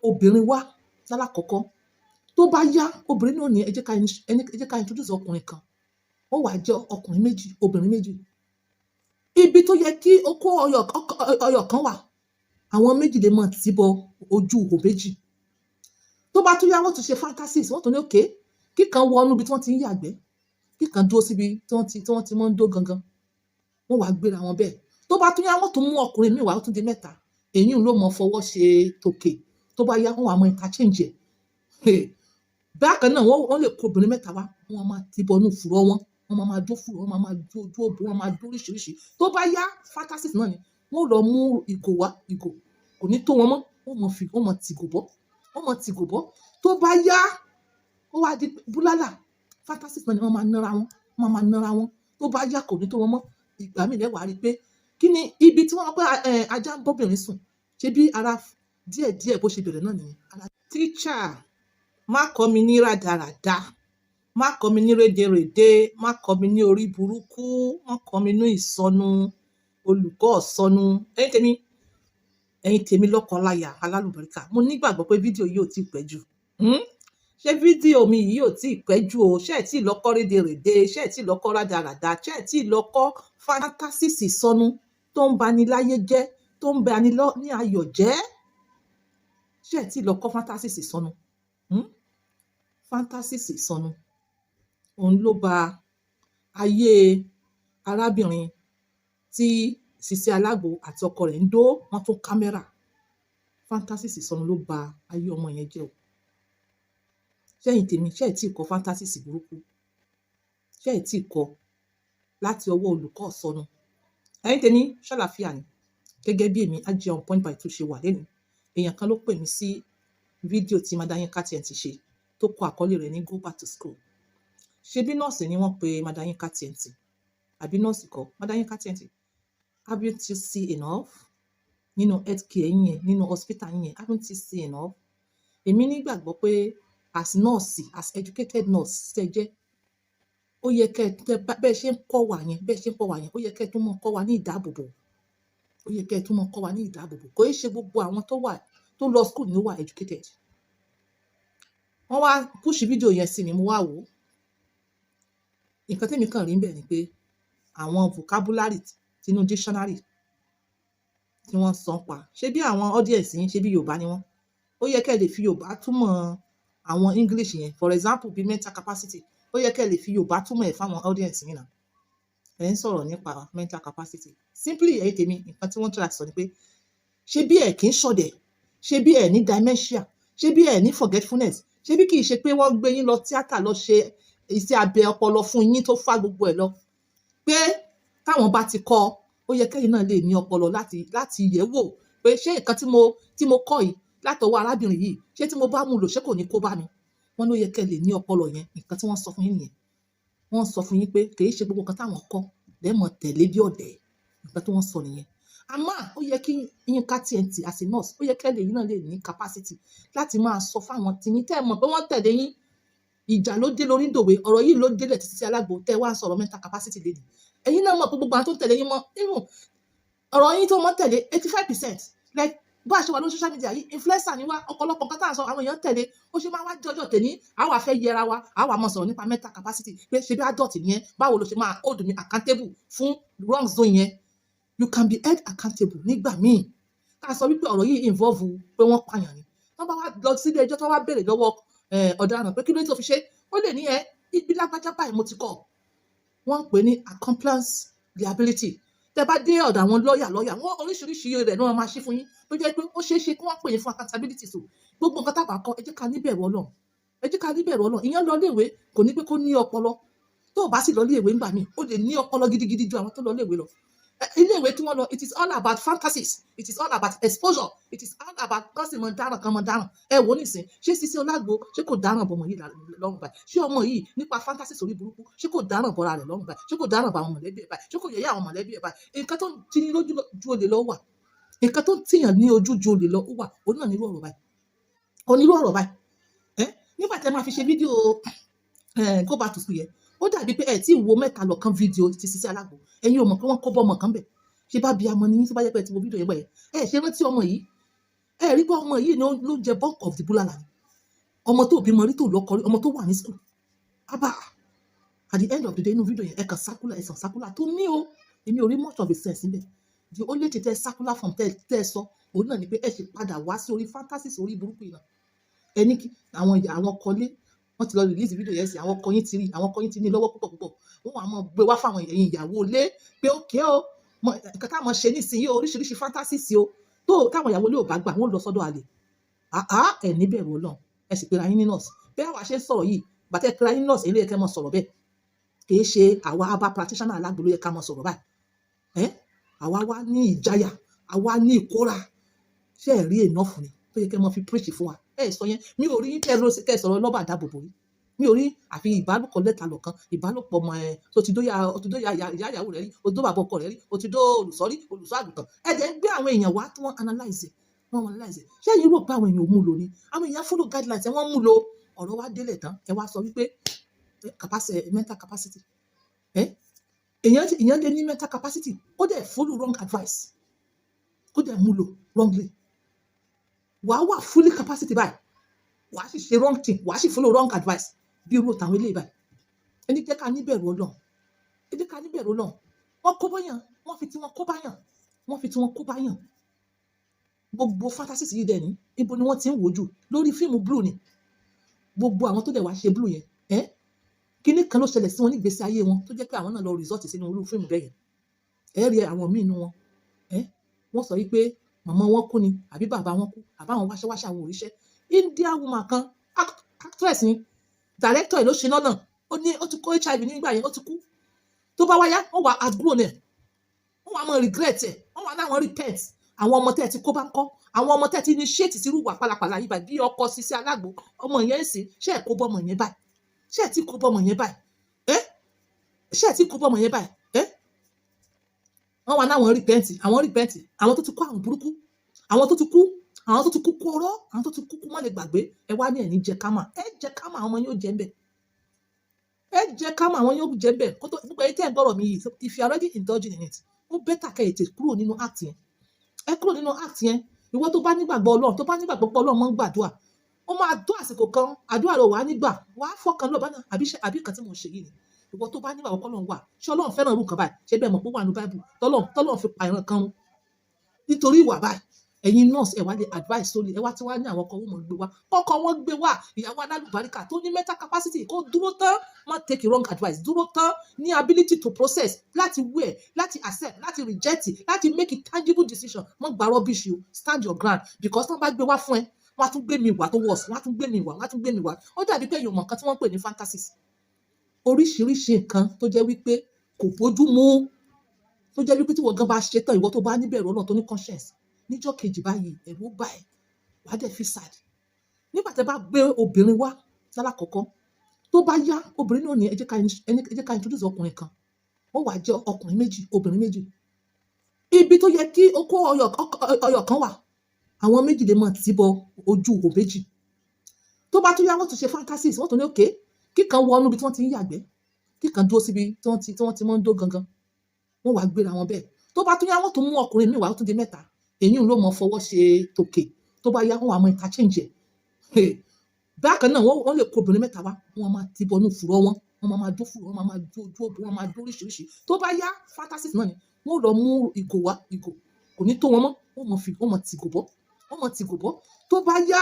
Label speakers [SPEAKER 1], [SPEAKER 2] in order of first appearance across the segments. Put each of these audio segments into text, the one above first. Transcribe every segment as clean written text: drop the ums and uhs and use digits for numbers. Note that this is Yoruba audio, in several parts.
[SPEAKER 1] obìnrin wá lálákọ̀ọ́kọ́. Tó bá yá, obìnrin náà ní ẹ jẹ́ ká introduce ọkùnrin kan. Ó wá jẹ́ ọkùnrin méjì, obìnrin méjì. Ibi tó yẹ kí ó kó ọyọ̀ kan wà, àwọn méjì lè máa tì bọ ojú ihò méjì. Tó bá tún yá, wọ́n tún ṣe fantasies, wọ́n tún ní okay, kíkan wọnú ibi tí wọ́n ti ń yàgbẹ́, kíkan dúró síbi tí wọ́n ti máa ń dó gangan. Wọ́n wá gbéra wọn bẹ́ẹ̀. Tó bá tún yá, wọ́n tún mú ọkùnrin míì wá, ó tún di mẹ́ta. Èyí ló mọ fọwọ́ ṣe tòkè. Tó bá yá, wọ́n wá mọ interchange ẹ̀. Bákan náà, wọ́n lè kó obìnrin mẹ́ta wá, wọ́n máa ti bọnú fùrọ̀ wọn, wọ́n máa dó fùrọ̀, wọ́n máa dó ojú òbò, wọ́n máa dó oríṣiríṣi. Tó bá yá, fantasies náà ni wọ́n lọ mú ìgò wá, ìgò kò ní tó wọn mọ́, wọ́n mọ tìgò bọ́. Tó bá yá, ó wá di búlálà. Fantasies náà ni wọ́n máa nára wọn. Tó bá yá, kò ní tó wọn mọ́. Ìgbà míì lẹ́wàá rí pé kí ni ibi tí wọ́n pẹ́ ajá ń bọ́bìnrin sùn, ṣé bí ara díẹ̀díẹ̀ bó ṣe bẹ̀rẹ̀ náà nìyẹn. Teacher, má kọ́ mi ní rádaràda, má kọ́ mi ní rédèrèdè, má kọ́ mi ní orí burúkú, má kọ́ mi ní ìsọnù, olùkọ́ ọ̀sọnù. Ẹ̀yin tèmi lọ́kọláya alálùbáríkà, mo nígbàgbọ́ pé fídíò yìí ò tí ì pẹ́ jù. Ṣé fídíò mi yìí ò tí ì pẹ́ jù o? Ṣé ẹ̀ tí ì lọ́kọ́ rédèrèdè, ṣé ẹ̀ tí ì lọ́kọ́ rádaràda, ṣé ẹ̀ tí ì lọ́kọ́ fantasies ìsọnù tó ń bani láyé jẹ́, tó ń bani ní ayọ̀ jẹ́? Ṣé ẹ̀ tí ì lọ́kọ́ fantasies ìsọnù? Fantasies ìsọnù. Òun ló ba ayé arábìnrin tí Sisi Alágbo àti ọkọ rẹ̀ ń dó, wọ́n tún kámẹ́rà. Fantasies ìsọnù ló ba ayé ọmọ yẹn jẹ́ o. Ṣẹ́yìn tèmi, ṣé ẹ̀ tí ì kọ́ fantasies burúkú? Ṣé ẹ̀ tí ì kọ́ láti ọwọ́ olùkọ́ ọ̀sọnù? Ẹ̀yin tèmi, ṣàlàáfíà ni. Gẹ́gẹ́ bí èmi, Ajé on point by 2 ṣe wà lẹ́nu. Èèyàn kan ló pè mí sí fídíò tí Madam Yinka TNT ṣe tó kọ àkọlé rẹ̀ ní Go Back to School. Ṣé bí nọ́ọ̀sì ni wọ́n pe Madam Yinka TNT? Àbí nọ́ọ̀sì kọ́? Madam Yinka TNT. Haven't you seen enough? Nínú healthcare yín, nínú hospital yín, haven't you seen enough? Èmi nígbàgbọ́ pé as nọ́ọ̀sì, as educated nurse ṣe jẹ́, ó yẹ kẹ́ bẹ́ẹ̀ ṣe ń kọ́ wa yẹn, ó yẹ kẹ́ tún mọ́ kọ́ wa ní ìdáàbòbò. Kò í ṣe gbogbo àwọn tó lọ school ni ó wà educated. Wọ́n wá push fídíò yẹn sí mi, mo wá wò ó. Nǹkan tẹ́mi kàn rí ń bẹ̀ ni pé àwọn vocabulary tinú dictionary tí wọ́n sọ pa. Ṣé bí àwọn audience yín, ṣé bí Yorùbá ni wọ́n? Ó yẹ kẹ́ lè fi Yorùbá túmọ̀ àwọn English yẹn. For example, bí mental capacity. Ó yẹ kẹ́ lè fi Yorùbá túmọ̀ ẹ̀ fáwọn audience yín náà. Ẹ̀ ń sọ̀rọ̀ nípa mental capacity. Simply ẹ̀yin tèmi, nǹkan tí wọ́n try sọ ni pé ṣé bí ẹ̀ kì í ṣọ̀dẹ̀? Ṣé bí ẹ̀ ní dementia? Ṣé bí ẹ̀ ní forgetfulness? Ṣé bí kì í ṣe pé wọ́n gbé yín lọ tíátà lọ ṣe iṣẹ́ abẹ ọpọlọ fún yín tó fá gbogbo ẹ̀ lọ? Pé táwọn bá ti kọ́, ó yẹ kẹ́yìn náà lè ní ọpọlọ láti yẹ̀ wò pé ṣé nǹkan tí mo kọ́ yìí látọwọ́ arábìnrin yìí, ṣé tí mo bá mú lò ṣé kò ní kó bá mi? Wọ́n ló yẹ kẹ́ lè ní ọpọlọ yẹn. Nǹkan tí wọ́n sọ fún yín nìyẹn. Wọ́n sọ fún yín pé kì í ṣe gbogbo nǹkan táwọn kọ́ lẹ́mọ̀ tẹ̀lé bí ọ̀dẹ̀. Nǹkan tí wọ́n sọ nìyẹn. Àmọ́ ó yẹ kí Yinka TNT as a nurse, ó yẹ kẹ́ lè yín náà lè ní capacity láti máa sọ fáwọn tìyín tẹ́ mọ̀ pé wọ́n tẹ̀lé yín. Ìjà ló dé lórí ìdòwe, ọ̀rọ̀ yìí ló délẹ̀ títí Alágbo tẹ́ wá ń sọ̀rọ̀ mental capacity lẹ́nu. Ẹ̀yin náà mọ̀ pé gbogbo àwọn tó tẹ̀lé yín mọ́, ọ̀rọ̀ yín tó mọ́ tẹ̀lé 85%. Like bá a ṣe wà lórí social media yìí, influencer ni wá, ọ̀pọ̀lọpọ̀ nǹkan tá à ń sọ àwọn èèyàn tẹ̀lé. Ó ṣe máa wá di ọjọ́ tèmi, àwa fẹ́ yẹra wa, àwa máa sọ̀rọ̀ nípa mental capacity pé ṣe bí adult nìyẹn, báwo ló ṣe máa hold me accountable fún wrong zone yẹn? You can be held accountable nígbà míì. Ká sọ wípé ọ̀rọ̀ yìí involve pé wọ́n pààyàn ni. Wọ́n bá wá lọ sílé ẹjọ́ tó wá béèrè lọ́wọ́ ọ̀daràn pé kí ló tó fi ṣe? Ó lè ní ibi lágbájá báyìí mo ti kọ́. Wọ́n ń pè ní accomplice liability. Tẹ́ bá dé ọ̀dọ̀ àwọn lọ́ọ̀yà, wọ́n oríṣiríṣi rẹ̀ ni wọ́n máa ṣe fún yín. Tó jẹ́ pé ó ṣeé ṣe kí wọ́n pè yín fún accountability. So gbogbo nǹkan tá bá kọ́, ẹ jẹ́ ká níbẹ̀rù Ọlọ́run. Ìyẹn lọ ilé ìwé kò ní pé kó ní ọpọlọ. Tó o bá sì lọ ilé ìwé ńgbà míì, ó lè ní ọpọlọ gidigidi ju àwọn tó lọ ilé ìwé lọ. Ilé ìwé tí wọ́n lọ, it is all about fantasies. It is all about exposure. It is all about kọ́sì mọ̀ dáràn kan mọ̀ dáràn. Ẹ wò nísìn, ṣé Sisi Alágbo ṣé kò dáràn bọ̀ ọmọ yìí lọ́rùn báyìí? Ṣé ọmọ yìí nípa fantasies orí burúkú ṣé kò dáràn bọ́ra rẹ̀ lọ́rùn báyìí? Ṣé kò dáràn bá àwọn mọ̀lẹ́bí ẹ̀ báyìí? Ṣé kò yẹ̀yẹ́ àwọn mọ̀lẹ́bí ẹ̀ báyìí? Nǹkan tó ń ti ní lójú ju olè lọ wà. Nǹkan tó ń tìyàn ní ojú ju olè lọ wà. Òun náà nírú ọ̀rọ̀ báyìí. Nígbà tí ẹ máa fi ṣe fídíò Go Back to School yẹn, ó dàbí pé ẹ tí wo mẹ́ta lọ́kàn fídíò ti Sisi Alágbo. Ẹ̀yin ò mọ̀ pé wọ́n kó bọ́ ọmọ kan bẹ̀. Ṣé bá bí amọ̀ ni yín tó bá jẹ́ pé ẹ ti wo fídíò yẹn bẹ́ẹ̀? Ẹ ṣe rántí ọmọ yìí. ẹ rí pé ọmọ yìí ló ń jẹ bulk of the bulala ni ọmọ tó bímọ rí tó lọ́kọ rí ọmọ tó wà ní school abba at the end of the day inú fídíò yẹn ẹ kàn circular ẹ̀sán circular tó ní o èmi ò rí much of a sense níbẹ̀ the only thing tẹ circular from tẹ sọ òun náà ni pé ẹ ṣe padà wá sí orí fantasy orí burúkú yìí náà ẹni àwọn kọlé wọ́n ti lọ release fídíò yẹn sí àwọn ọkọ yín ti rí àwọn ọkọ yín ti ní lọ́wọ́ púpọ̀ wọ́n wà mọ́ gbé wá fáwọn ẹ̀yin ìyàwó ilé pé ókè o nǹkan táwọn ṣe nísìnyí oríṣiríṣi fantasy sí o tó táwọn ìyàwó ilé ò bá gbà wọ́n lọ sọ́dọ̀ àlè ẹ̀ níbẹ̀rù Ọlọ́run ẹ sì pera yín ní nurse bẹ́ẹ̀ wàá ṣe ń sọ̀rọ̀ yìí bàtẹ́ pera yín nurse ilé ẹ̀kẹ́ mọ̀ sọ̀rọ̀ bẹ́ẹ̀ kì í ṣe àwa abá practitioner alágbo ló yẹ ká mọ̀ sọ̀rọ̀ báyìí àwa wá ní ìjáyà àwa ní ìkóra ṣé ẹ̀ rí enough ni tó yẹ kẹ́ mọ́ fi preach fún wa sọ yẹn mi ò rí kẹ́ sọ̀rọ̀ lọ́ba àdábòbò rí mi ò rí àfi ìbálòpọ̀ lẹ́ta lọ̀kan ìbálòpọ̀ ọmọ tó ti dó ìyá ìyàwó rẹ̀ rí o tó bàbá ọkọ rẹ̀ rí o ti dó olùsọ́ àgùntàn ẹ̀jẹ̀ ń gbé àwọn èèyàn wá tí wọ́n analyze ṣé ẹ̀yin rò pé àwọn èèyàn ò mú lò ní àwọn èèyàn follow guidelines wọ́n mú lò ọ̀rọ̀ wa délẹ̀ tán ẹ wá sọ wípé mental capacity èèyàn lè ní mental capacity kó dẹ̀ follow wrong advice kó dẹ̀ mú lò wrongly wàá wà fully capacity báyìí wàá sì ṣe wrong thing wàá sì follow wrong advice bí irú tàwọn eléyìí báyìí ẹni jẹ́ ká níbẹ̀rù Ọlọ́run wọ́n kó báyàn wọ́n fi tí wọ́n kó báyàn gbogbo fantasies yìí dẹ̀ ní ibo ni wọ́n ti ń wò jù lórí fíìmù blue ni gbogbo àwọn tó dẹ̀ wá ṣe blue yẹn kíní kan ló ṣẹlẹ̀ sí wọn nígbésí ayé wọn tó jẹ́ pé àwọn náà lọ resort sínú irú fíìmù bẹ́ẹ̀ yẹn rí àwọn míì inú wọn wọ́n sọ wípé màmá wọn kú ni àbí bàbá wọn kú àbáwọn wáṣẹ́wáṣẹ́ àwọn òrìṣẹ́ India woman kan actress ni director ló ṣe lọ́nà ó ti kó HIV nígbà yẹn ó ti kú tó bá wáyá wọ́n wà àdúrò náà wọ́n wà mọ́ regret ẹ̀ wọ́n wà láwọn repent àwọn ọmọ tẹ́ ti kó bá ń kọ́ àwọn ọmọ tẹ́ ti ní ṣéètì sí irúwà pálapàla yìí báyìí bí ọkọ sísí alágbó ọmọ yẹn sì ṣe é kó bọ́mọ yẹn báyìí ṣe é tí kó bọ́mọ yẹn báyìí ṣe é tí kó bọ́mọ yẹn báyìí wọ́n wà láwọn repent àwọn tó ti kó àwọn burúkú àwọn tó ti kú kóró àwọn tó ti kú kú mọ́ lè gbàgbé ẹ wá ní ẹ̀ní jẹ kámà jẹ kámà àwọn ọmọ yóò jẹ ń bẹ̀ jẹ kámà àwọn yóò jẹ ń bẹ̀ kó tó gbogbo ẹni tẹ́ ẹ̀ gbọ́rọ̀ mi yìí if you are already indulging in it ó bẹ́tà kẹ́ ètè kúrò nínú act yẹn kúrò nínú act yẹn ìwọ tó bá nígbàgbọ́ Ọlọ́run tó bá nígbàgbọ́ pé Ọlọ́run máa ń gbàdúrà ó máa tó àsìkò kan àdúrà rẹ̀ wà nígbà wàá fọkàn lọ́ba náà àbí kan tí mo ṣe yìí ni ìwọ tó bá nígbàgbọ́ pé Ọlọ́run wà ṣé Ọlọ́run fẹ́ràn irú kan báyìí ṣé bẹ́ẹ̀ mọ̀ pé wà ní Bible tọ́lọ́run fi pa ìran kan run nítorí ìwà báyìí ẹ̀yin nurse ẹ wá lè advice sórí ẹ wá tí wá ní àwọn ọkọ wọn gbé wá ọkọ wọn gbé wá ìyàwó alálùbáríkà tó ní mental capacity kó dúró tán má take wrong advice dúró tán ní ability to process láti wear láti accept láti reject láti make a tangible decision má gba rubbish o stand your ground because tán bá gbé wá fún ẹ wọ́n á tún gbé mi wá tó worse wọ́n á tún gbé mi wá ó dàbí pé èèyàn mọ̀ nǹkan tí wọ́n pè ní fantasies oríṣiríṣi nǹkan tó jẹ́ wípé kò bójú mu tó jẹ́ wípé tí wọ́n gan bá ṣe tán ìwọ tó bá níbẹ̀rù Ọlọ́run tó ní conscience níjọ́ kejì báyìí ẹ̀rù bá ẹ̀ wà á dẹ̀ fi sad nígbà tẹ́ bá gbé obìnrin wá lálákọ̀ọ́kọ́ tó bá yá obìnrin náà ní ẹ jẹ́ ká introduce ọkùnrin kan ó wà jẹ́ ọkùnrin méjì obìnrin méjì ibi tó yẹ kí okó ọyọ̀ kan wà àwọn méjì lè máa tì bọ ojú ihò méjì tó bá tún yá wọ́n tún ṣe fantasies wọ́n tún ní òkè kíkan wọnú ibi tí wọ́n ti ń yàgbẹ́ kíkan dúró síbi tí wọ́n ti máa ń dó gangan wọ́n wá gbéra wọn bẹ́ẹ̀ tó bá tún yá wọ́n tún mú ọkùnrin míì wá ó tún di mẹ́ta èyí ló mọ fọwọ́ ṣe tòkè tó bá yá wọn àmọ́ interchange ẹ̀ bákan náà wọ́n lè kó obìnrin mẹ́ta wá wọ́n máa ti bọnú fùrọ̀ wọ́n máa dó fùrọ̀ wọ́n máa dó ojú obìnrin wọ́n máa dó oríṣiríṣi tó bá yá fantasies náà ni wọ́n lọ mú ìgò wá ìgò kò ní tó wọn mọ́ wọ́n mọ̀ tìgò bọ́ tó bá yá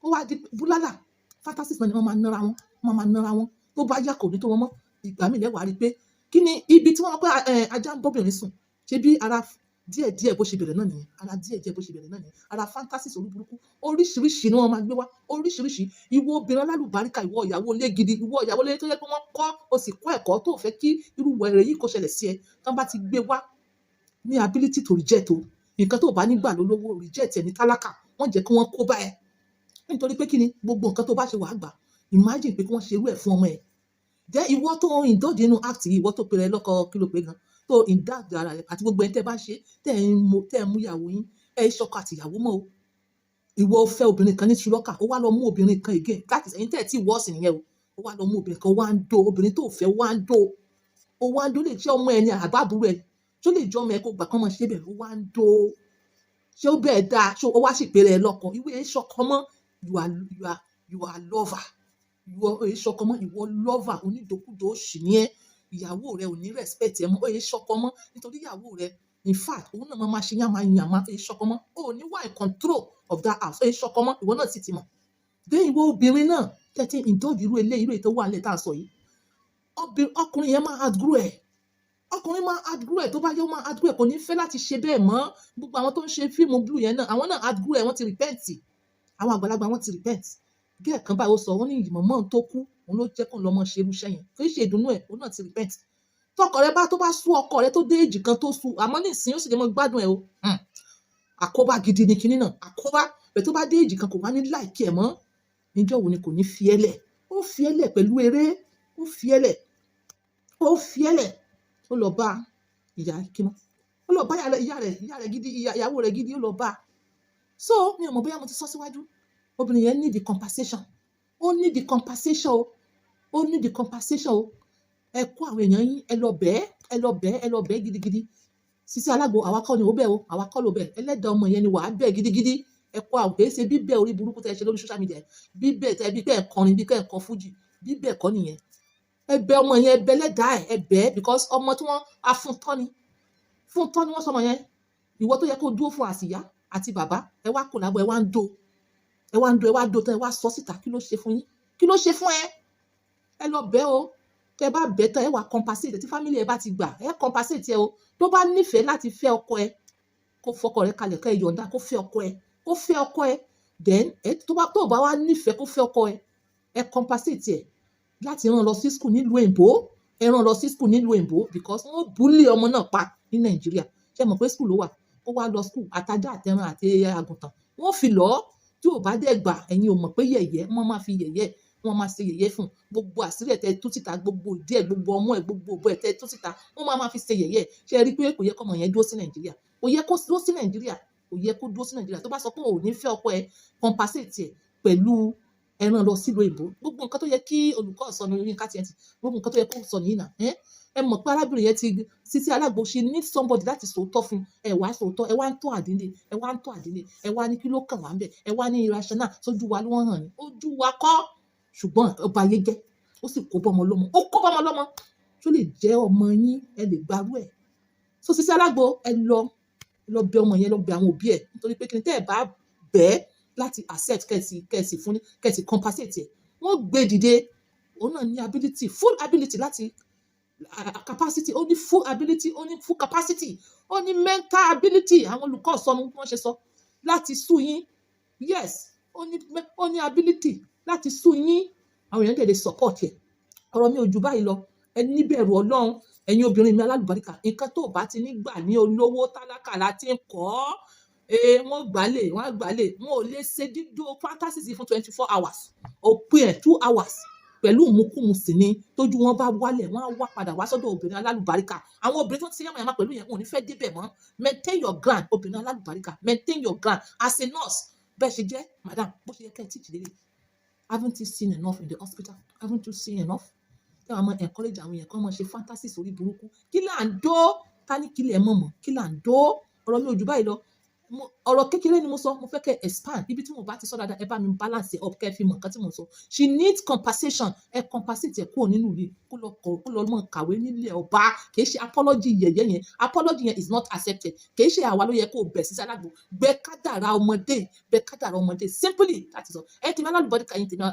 [SPEAKER 1] ó wá di búlálà fantasies náà ni wọ́n máa nára wọn tó bá yá kò ní tó wọn mọ́ ìgbà mi lẹ́wàá rí pé kí ni ibi tí wọ́n pẹ́ ajá ń bọ́bìnrin sùn ṣe bí ara díẹ̀ bó ṣe bẹ̀rẹ̀ náà nìyẹn ara fantasies olúburúkú oríṣiríṣi ni wọ́n máa gbé wá oríṣiríṣi ìwọ obìnrin alálùbáríkà ìwọ ìyàwó ilé gidi ìwọ ìyàwó ilé tó yẹ pé wọ́n kọ́ o sì kọ́ ẹ̀kọ́ tó fẹ́ kí irú wẹ̀rẹ̀ yìí kó ṣẹlẹ̀ sí ẹ tán bá ti gbé wá ní ability to reject o nǹkan tó bá nígbà lólówó reject ẹ ní tálákà wọ́n jẹ́ kí wọ́n kó bá ẹ nítorí pé kí ni gbogbo nǹkan tó bá ṣe wàá gbà imagine pé kí wọ́n ṣe irú ẹ̀ fún ọmọ ẹ̀ jẹ́ ìwọ tó indulge nínú act yìí ìwọ tó pèrè lọ́kọ kí ló pé gan tó indulge ara rẹ̀ àti gbogbo ẹni tẹ́ bá ṣe tẹ́ ẹ̀ ń mú ìyàwó yín ẹ̀ ṣọkọ àti ìyàwó mọ́ o ìwọ fẹ́ obìnrin kan ní ṣùlọ́kà ó wá lọ mú obìnrin kan again láti ẹ̀yìn tẹ́ ẹ̀ tí wọ́ọ̀sì nìyẹn o ó wá lọ mú obìnrin kan wá ń dó obìnrin tó fẹ́ wá ń dó ó wá ń dó lè jẹ́ ọmọ ẹni àbábúrò ẹ̀ tó lè jọ ọmọ ẹ kó gbà kán mọ́ ṣe bẹ́ẹ̀ ó wá ń dó ṣé ó bẹ́ẹ̀ dáa ṣé ó wá sì péré ẹ lọ́kọ ìwé ṣọkọ mọ́ you are lover ìwọ èyí ṣọkọ mọ́ ìwọ lover onídòkúdò òṣì ni ẹ́ ìyàwó rẹ ò ní respect ẹ mọ́ èyí ṣọkọ mọ́ nítorí ìyàwó rẹ in fact òun náà máa ṣe yàmá èyí ṣọkọ mọ́ ò ní wà in control of that house èyí ṣọkọ mọ́ ìwọ náà sì ti mọ̀ bẹ́ẹ̀ ìwọ obìnrin náà tẹ́tí indulge irú eléyìí tó wà nílẹ̀ tá à ń sọ yìí ọkùnrin yẹn máa outgrow ẹ̀ ọkùnrin máa outgrow ẹ̀ tó bá yẹ ó máa outgrow ẹ̀ kò ní fẹ́ láti ṣe bẹ́ẹ̀ mọ́ gbogbo àwọn tó ń ṣe fíìmù blue yẹn náà àwọn náà outgrow ẹ̀ wọ́n ti repent àwọn àgbàlagbà wọ́n ti repent gẹ́ẹ̀ kan báyìí ó sọ wọ́n ní ìmọ̀mọ́ tó kú òun ló jẹ́ kó lọ́mọ ṣe irúṣẹ́ yẹn kì í ṣe ìdùnnú ẹ̀ òun náà ti repent tọkọ rẹ bá tó bá sú ọkọ rẹ tó dé èjì kan tó sú àmọ́ nísìnyí ó sì lè mọ gbádùn ẹ̀ o àkóbá gidi ni kinní náà àkóbá rẹ̀ tó bá dé èjì kan kò wá ní láìkí ẹ̀ mọ́ níjọ́ wo ni kò ní fi ẹ́lẹ̀ ó fi ẹ́lẹ̀ pẹ̀lú eré ó fi ẹ́lẹ̀ ó lọ bá ìyá kíná ó lọ bá ìyá rẹ̀ gidi ìyàwó rẹ̀ gidi ó lọ bá so mi ò mọ̀ bóyá mo ti sọ síwájú obìnrin yẹn need the compensation ó need the compensation o ẹ kó àwọn èèyàn yín ẹ lọ bẹ́ẹ̀ gidigidi Sisi Alágbo àwa kọ́ ni ó bẹ̀ o àwa kọ́ ló bẹ̀ ẹlẹ́dàá ọmọ yẹn ni wàá bẹ̀ gidigidi ẹ kó àwọn kìí ṣe bíbẹ̀ orí burúkú tẹ́ ẹ ṣe lórí social media bíbẹ̀ tẹ́ bí kẹ́ ẹ̀ kọrin bí kẹ́ ẹ̀ kọ fújì bíbẹ̀ kọ́ nìyẹn ẹ bẹ̀ ọmọ yẹn ẹ bẹ̀ ẹlẹ́dàá ẹ bẹ̀ because ọmọ tí wọ́n á fún tọ́ ni wọ́n sọmọ yẹn ìwọ tó yẹ kó dúró fún àsìyá àti bàbá ẹ wá kò lábọ̀ ẹ wá ń do tán ẹ wá sọ síta kí ló ṣe fún yín kí ló ṣe fún ẹ lọ bẹ̀ o tẹ bá bẹ̀ tán ẹ wá compensate tí family ẹ bá ti gbà ẹ compensate ẹ o tó bá nífẹ̀ẹ́ láti fẹ́ ọkọ ẹ kó fọkọ rẹ kalẹ̀ kẹ́ ẹ yọ̀ǹda kó fẹ́ ọkọ ẹ then tó bá wá nífẹ̀ẹ́ kó fẹ́ ọkọ ẹ compensate ẹ láti rán lọ sí school nílùú èbó because wọ́n búlì ọmọ náà pa ní Nàìjíríà ṣe mọ̀ pé school ló wà ó wá lọ school àtajá àtẹran àti àgùntàn wọ́n fi lọ tí ò bá dẹ̀ gbà ẹ̀yin ò mọ̀ pé yẹ̀yẹ́ wọ́n máa fi yẹ̀yẹ́ wọ́n máa ṣe yẹ̀yẹ́ fún gbogbo àṣírí ẹ̀tẹ́ tó síta gbogbo ìdí ẹ̀ gbogbo ọmọ ẹ̀ gbogbo òbọ̀ ẹ̀tẹ́ tó síta wọ́n máa fi ṣe yẹ̀yẹ́ ṣe rí pé kò yẹ kọ́mọ yẹn dúró sí Nàìjíríà kò yẹ kó dúró sí Nàìjíríà tó bá sọ pé ò ní fẹ́ ọkọ ẹ compensate ẹ pẹ̀lú ẹran lọ sílùú èbó gbogbo nǹkan tó yẹ kí olùkọ́ sọ ní orí káàtì ẹ̀tì gbogbo nǹkan tó yẹ kó sọ nìyí nà ẹ mọ̀ pé arábìnrin yẹn ti Sisi Alágbo ṣe need somebody láti sòótọ́ fún ẹ wá sòótọ́ ẹ wá ń tó àdínlé ẹ wá ní kí ló kàn wá ń bẹ̀ ẹ wá ní irrational sójú wa ló wọ́n hàn ní ojú wa kọ́ ṣùgbọ́n ọba ayé jẹ́ ó sì kó bọ́mọ lọ́mọ tó lè jẹ́ ọmọ yín ẹ lè gbarú ẹ̀ so Sisi Alágbo ẹ lọ bẹ̀ ọmọ yẹn lọ bẹ̀ àwọn òbí ẹ̀ nítorí pé kí ni tẹ́ ẹ bá bẹ́ẹ̀ láti accept kẹ́sì fún kẹ́sì compensate ẹ̀ wọ́n gbé dìde òun náà ní ability full ability láti capacity ó ní full ability ó ní full capacity ó ní mental ability àwọn olùkọ́ sọnù wọ́n ṣe sọ láti sú yín yes ó ní ability láti sú yín àwọn èèyàn tẹ̀lé support ẹ̀ ọ̀rọ̀ mi ò jù báyìí lọ ẹ níbẹ̀rù Ọlọ́run ẹ̀yin obìnrin mi alálùbáríkà nǹkan tó bá ti ní gbà ní olówó tálákà láti ń kọ́ wọ́n gbálẹ̀ wọn ò lè ṣe dídó fantasy fún 24 hours òpin ẹ̀ 2 hours pẹ̀lú ìmúkúmu sí ni tójú wọn bá wálẹ̀ wọ́n á wá padà wá sọ́dọ̀ obìnrin alálùbáríkà àwọn obìnrin tó ti ṣe yàmàyàmà pẹ̀lú yẹn wọn ò ní fẹ́ débẹ̀ mọ́ maintain your ground obìnrin alálùbáríkà maintain your ground as a nurse bẹ́ẹ̀ ṣe jẹ́ madam bó ṣe yẹ kẹ́ ẹ teach lélẹ̀ haven't you seen enough in the hospital haven't you seen enough kí wọ́n máa encourage àwọn èèyàn kí wọ́n máa ṣe fantasy sórí burúkú kí là ń dó ká ní kílẹ̀ mọ̀mọ́ kí là ń dó ọ̀rọ̀ mi ò jù báyìí lọ ọ̀rọ̀ kékeré ni mo sọ mo fẹ́ kẹ́ expand ibi tí mo bá ti sọ dáadáa ẹ bá mi balance up kẹ́ fi mọ̀ nǹkan tí mo sọ she needs compensation ẹ compensate ẹ kúrò nínú ilé kó lọ mọ̀ kàwé nílé ọba kìí ṣe apology yẹ̀yẹ́ yẹn apology yẹn is not accepted kìí ṣe àwa ló yẹ kó bẹ̀ Sisi Alágbo bẹ̀ kádàrá ọmọdé simply láti sọ ẹ tèmi alálùbáríkà yín tèmi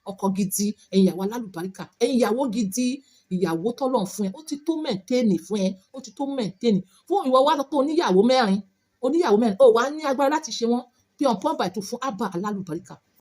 [SPEAKER 1] ọkọ gidi ẹ̀yin ìyàwó alálùbáríkà ẹ̀yin ìyàwó gidi ìyàwó tọ́lọ̀ fún ẹ ó ti tó maintain fún ẹ ó ti tó maintain fún ìwọ wá sọ pé oníyàwó mẹ́rin ó wà ní agbára láti ṣe wọ́n bí on point by two fún Abba alálùbáríkà